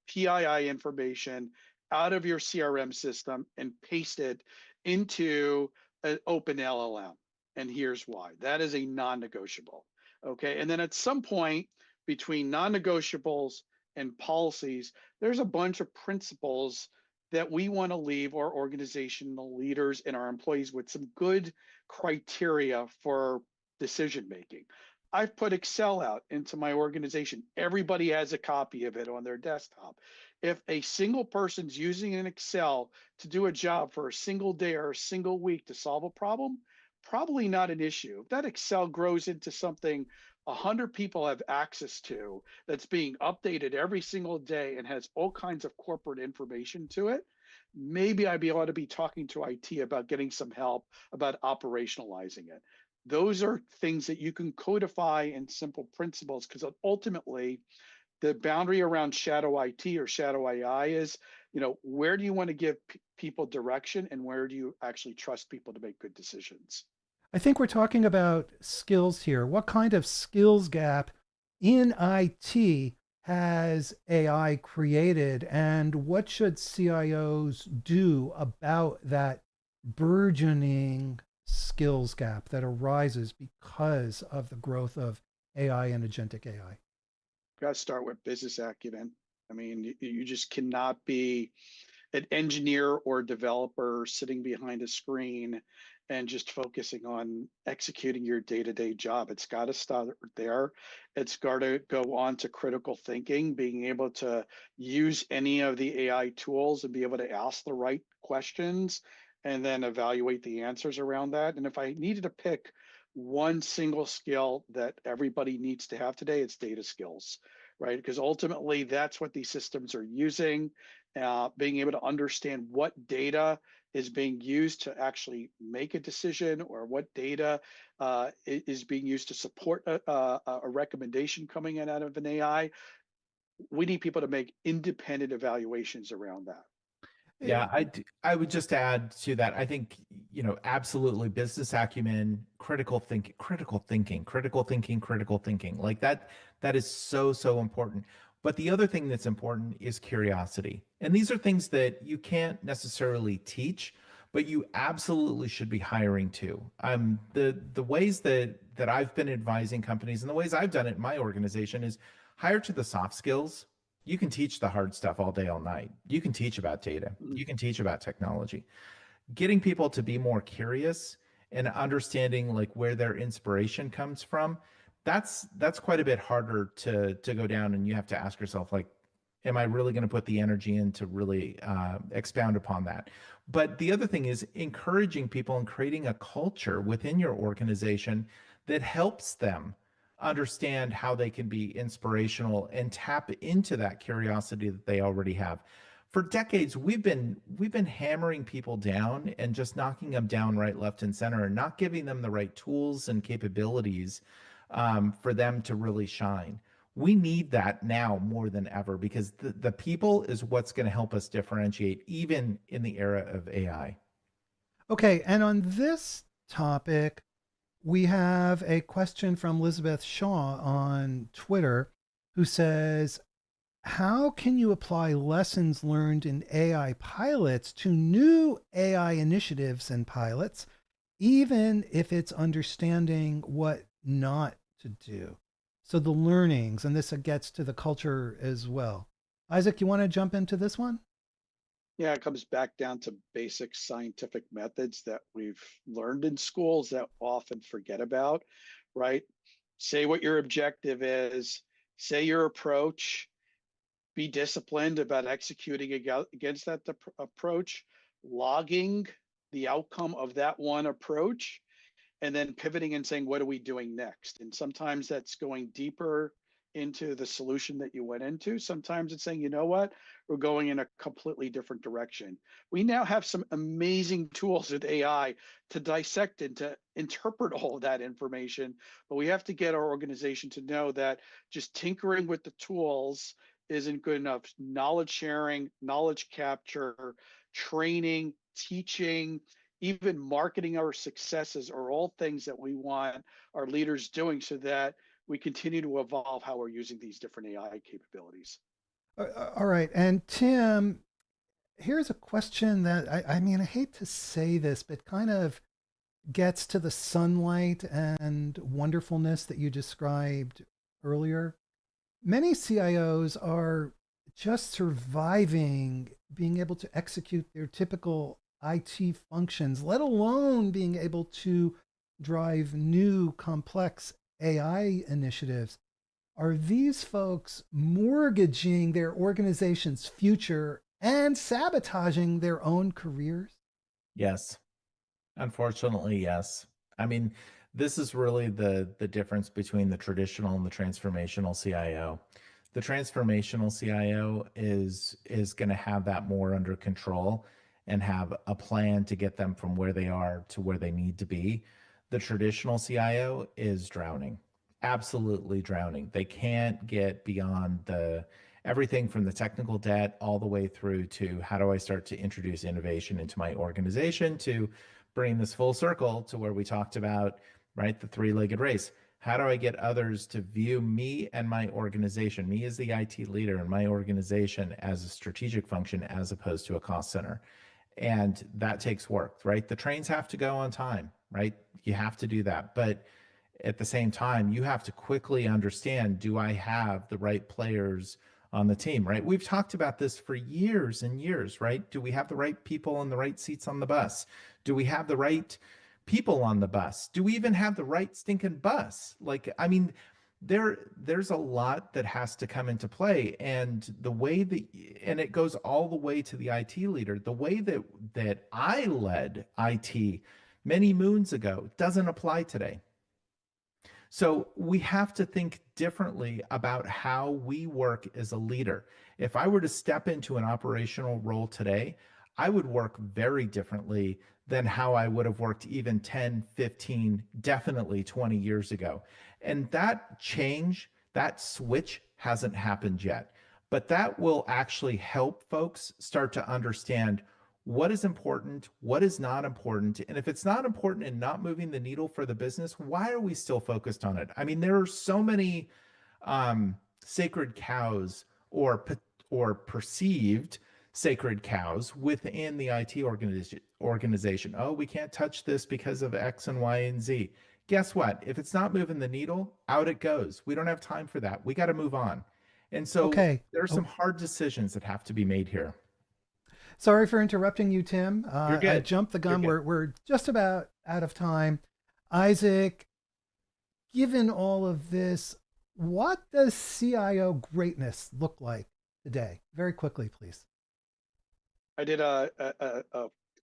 PII information out of your CRM system and paste it into an open LLM. And here's why. That is a non-negotiable. Okay. And then at some point between non-negotiables and policies, there's a bunch of principles that we want to leave our organizational leaders and our employees with some good criteria for decision making. I've put Excel out into my organization. Everybody has a copy of it on their desktop. If a single person's using an Excel to do a job for a single day or a single week to solve a problem, probably not an issue. If that Excel grows into something 100 people have access to that's being updated every single day and has all kinds of corporate information to it, maybe I'd be ought to be talking to IT about getting some help about operationalizing it. Those are things that you can codify in simple principles because ultimately the boundary around shadow IT or shadow AI is, where do you want to give people direction and where do you actually trust people to make good decisions? I think we're talking about skills here. What kind of skills gap in IT has AI created, and what should CIOs do about that burgeoning skills gap that arises because of the growth of AI and agentic AI? Got to start with business acumen. I mean, you just cannot be an engineer or developer sitting behind a screen and just focusing on executing your day-to-day job. It's got to start there. It's got to go on to critical thinking, being able to use any of the AI tools and be able to ask the right questions and then evaluate the answers around that. And if I needed to pick one single skill that everybody needs to have today, it's data skills, right? Because ultimately that's what these systems are using, being able to understand what data is being used to actually make a decision or what data is being used to support a recommendation coming in out of an AI. We need people to make independent evaluations around that. Yeah, I would just add to that. I think, absolutely business acumen, critical thinking, critical thinking. Like that is so, so important. But the other thing that's important is curiosity. And these are things that you can't necessarily teach, but you absolutely should be hiring to. The ways that I've been advising companies and the ways I've done it in my organization is hire to the soft skills. You can teach the hard stuff all day, all night. You can teach about data. You can teach about technology. Getting people to be more curious and understanding like where their inspiration comes from, that's quite a bit harder to go down. And you have to ask yourself, like, am I really going to put the energy in to really expound upon that? But the other thing is encouraging people and creating a culture within your organization that helps them understand how they can be inspirational and tap into that curiosity that they already have. For decades, we've been hammering people down and just knocking them down right, left, and center, and not giving them the right tools and capabilities for them to really shine. We need that now more than ever because the people is what's going to help us differentiate, even in the era of AI. Okay, and on this topic, we have a question from Elizabeth Shaw on Twitter who says, how can you apply lessons learned in AI pilots to new AI initiatives and pilots, even if it's understanding what not to do? So the learnings, and this gets to the culture as well. Isaac, you want to jump into this one? Yeah, it comes back down to basic scientific methods that we've learned in schools that often forget about, right? Say what your objective is, say your approach, be disciplined about executing against that approach, logging the outcome of that one approach, and then pivoting and saying, what are we doing next? And sometimes that's going deeper into the solution that you went into. Sometimes it's saying, you know what, we're going in a completely different direction. We now have some amazing tools with AI to dissect and to interpret all of that information, but we have to get our organization to know that just tinkering with the tools isn't good enough. Knowledge sharing, knowledge capture, training, teaching, even marketing our successes are all things that we want our leaders doing so that we continue to evolve how we're using these different AI capabilities. All right. And Tim, here's a question that I mean, I hate to say this, but kind of gets to the sunlight and wonderfulness that you described earlier, many CIOs are just surviving being able to execute their typical IT functions, let alone being able to drive new complex AI initiatives. Are these folks mortgaging their organization's future and sabotaging their own careers? Yes. Unfortunately, yes. I mean, this is really the difference between the traditional and the transformational CIO. The transformational CIO is going to have that more under control and have a plan to get them from where they are to where they need to be. The traditional CIO is drowning, absolutely drowning. They can't get beyond the everything from the technical debt all the way through to how do I start to introduce innovation into my organization to bring this full circle to where we talked about, right, the three-legged race. How do I get others to view me and my organization, me as the IT leader and my organization as a strategic function as opposed to a cost center? And that takes work, right? The trains have to go on time, right? You have to do that. But at the same time, you have to quickly understand, do I have the right players on the team, right? We've talked about this for years and years, right? Do we have the right people in the right seats on the bus? Do we have the right people on the bus? Do we even have the right stinking bus? Like, I mean, there's a lot that has to come into play, and the way that, and it goes all the way to the IT leader. The way that I led IT many moons ago doesn't apply today. So we have to think differently about how we work as a leader. If I were to step into an operational role today, I would work very differently than how I would have worked even 10, 15, definitely 20 years ago. And that change, that switch hasn't happened yet. But that will actually help folks start to understand what is important, what is not important. And if it's not important and not moving the needle for the business, why are we still focused on it? I mean, there are so many sacred cows or perceived sacred cows within the IT organization. Oh, we can't touch this because of X and Y and Z. Guess what? If it's not moving the needle, out it goes. We don't have time for that. We got to move on. And so Okay. there are some Oh, hard decisions that have to be made here. sorry for interrupting you, Tim. You're I good. jumped the You're gun. good. We're just about out of time. Isaac, given all of this, what does CIO greatness look like today? Very quickly, please. I did a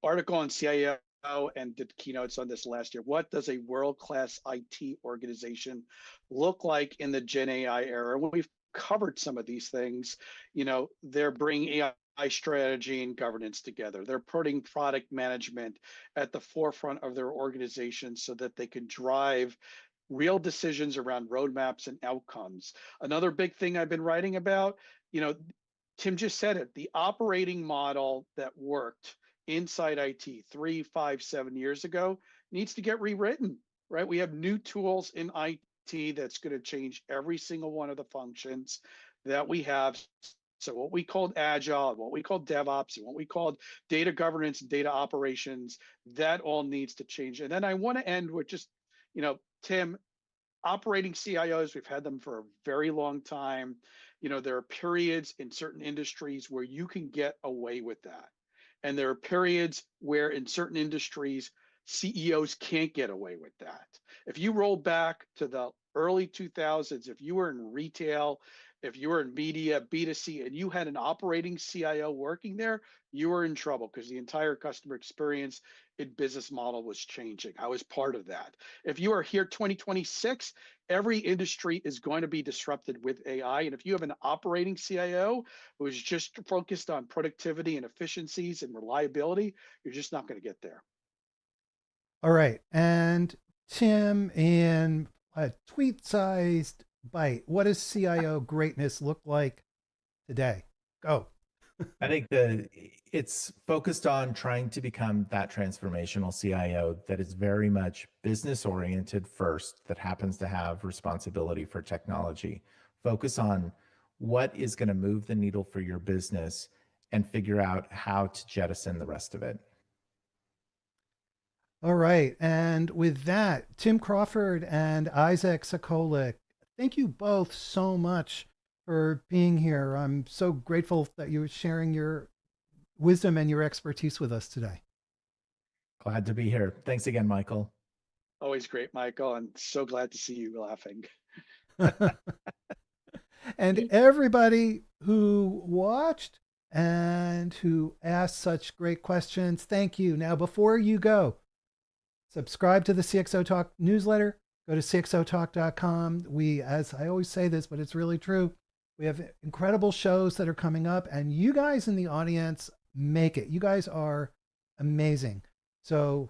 article on CIO and did keynotes on this last year. What does a world-class IT organization look like in the Gen AI era? When we've covered some of these things, they're bringing AI strategy and governance together. They're putting product management at the forefront of their organization so that they can drive real decisions around roadmaps and outcomes. Another big thing I've been writing about, you know, Tim just said it, the operating model that worked inside IT 3, 5, 7 years ago needs to get rewritten, right? We have new tools in IT that's going to change every single one of the functions that we have. So what we called agile, what we called DevOps, and what we called data governance and data operations, that all needs to change. And then I want to end with just, Tim, operating CIOs, we've had them for a very long time. There are periods in certain industries where you can get away with that. And there are periods where in certain industries, CEOs can't get away with that. If you roll back to the early 2000s, if you were in retail, if you were in media, B2C, and you had an operating CIO working there, you were in trouble because the entire customer experience and business model was changing. I was part of that. If you are here 2026, every industry is going to be disrupted with AI. And if you have an operating CIO who is just focused on productivity and efficiencies and reliability, you're just not going to get there. All right. And Tim, in a tweet sized bite, what does CIO greatness look like today? Go. I think it's focused on trying to become that transformational CIO that is very much business oriented first, that happens to have responsibility for technology. Focus on what is going to move the needle for your business and figure out how to jettison the rest of it. All right. And with that, Tim Crawford and Isaac Sokolik, thank you both so much for being here. I'm so grateful that you were sharing your wisdom and your expertise with us today. Glad to be here. Thanks again, Michael. Always great, Michael, and so glad to see you laughing. And everybody who watched and who asked such great questions, thank you. Now, before you go, subscribe to the CXO Talk newsletter. Go to CXOTalk.com. We, as I always say this, but it's really true, we have incredible shows that are coming up, and you guys in the audience make it. You guys are amazing. So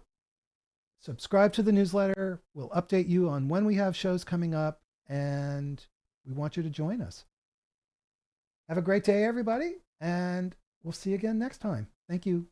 subscribe to the newsletter. We'll update you on when we have shows coming up, and we want you to join us. Have a great day, everybody, and we'll see you again next time. Thank you.